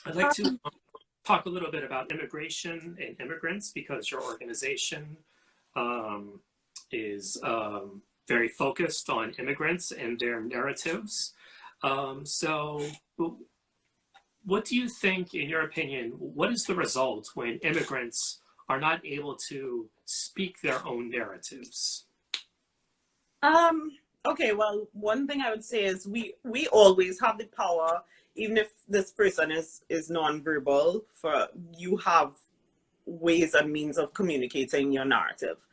I'd like to talk a little bit about immigration and immigrants because your organization um, is very focused on immigrants and their narratives. So, what do you think, in your opinion, what is the result when immigrants are not able to speak their own narratives? Um, okay, well, one thing I would say is we always have the power, even if this person is nonverbal, for you have ways and means of communicating your narrative.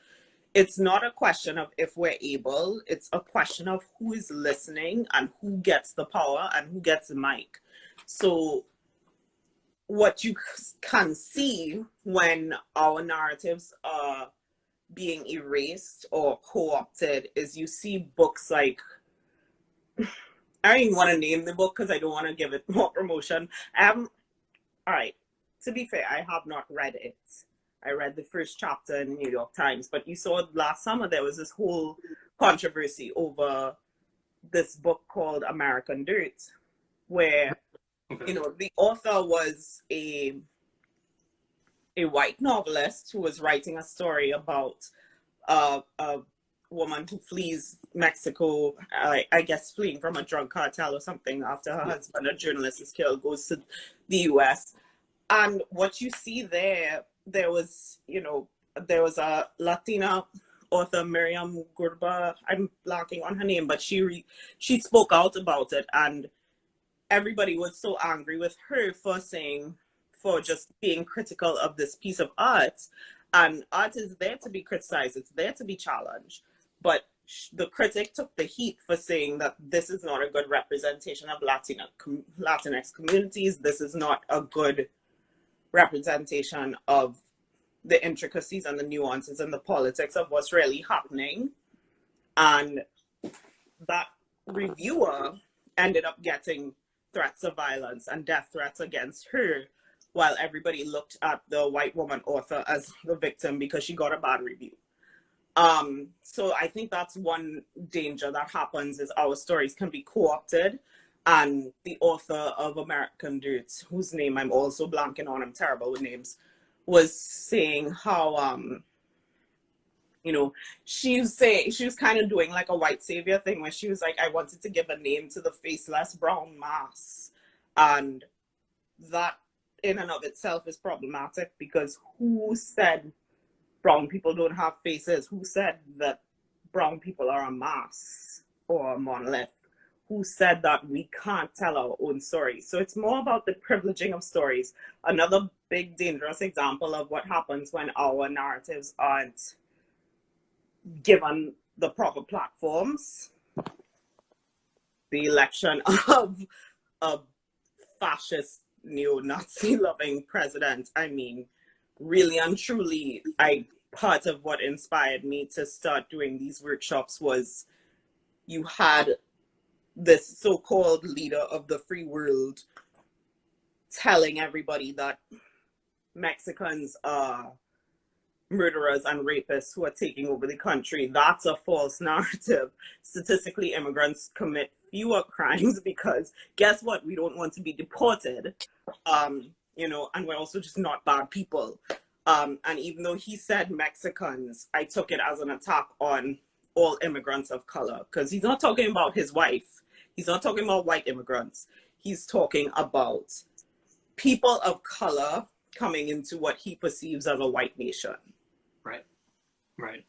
It's not a question of if we're able, it's a question of who is listening and who gets the power and who gets the mic. So what you can see when our narratives are being erased or co-opted is you see books like, I don't even want to name the book because I don't want to give it more promotion. All right, to be fair, I have not read it. I read the first chapter in the New York Times, but you saw last summer there was this whole controversy over this book called American Dirt, where Okay. the author was a white novelist who was writing a story about a woman who flees Mexico, I guess fleeing from a drug cartel or something after her Yeah. husband, a journalist, is killed, goes to the US. And what you see there was, there was a Latina author, Miriam Gurba. I'm blanking on her name, but she spoke out about it, and everybody was so angry with her for just being critical of this piece of art. And art is there to be criticized, it's there to be challenged. But the critic took the heat for saying that this is not a good representation of Latinx communities. This is not a good representation of the intricacies and the nuances and the politics of what's really happening. And that reviewer ended up getting threats of violence and death threats against her, while everybody looked at the white woman author as the victim because she got a bad review. So I think that's one danger that happens, is our stories can be co-opted, and the author of American Dirt, whose name I'm also blanking on, I'm terrible with names, was saying how she was kind of doing like a white savior thing where she was like, I wanted to give a name to the faceless brown mass. And that in and of itself is problematic, because who said brown people don't have faces? Who said that brown people are a mass or a monolith? Who said that we can't tell our own stories? So it's more about the privileging of stories. Another big dangerous example of what happens when our narratives aren't given the proper platforms, the election of a fascist neo-Nazi loving president. I mean, really and truly, part of what inspired me to start doing these workshops was you had this so-called leader of the free world telling everybody that Mexicans are murderers and rapists who are taking over the country. That's a false narrative. Statistically, immigrants commit fewer crimes because guess what? We don't want to be deported. And we're also just not bad people. And even though he said Mexicans, I took it as an attack on all immigrants of color, because he's not talking about his wife. He's not talking about white immigrants. He's talking about people of color coming into what he perceives as a white nation. Right. Right.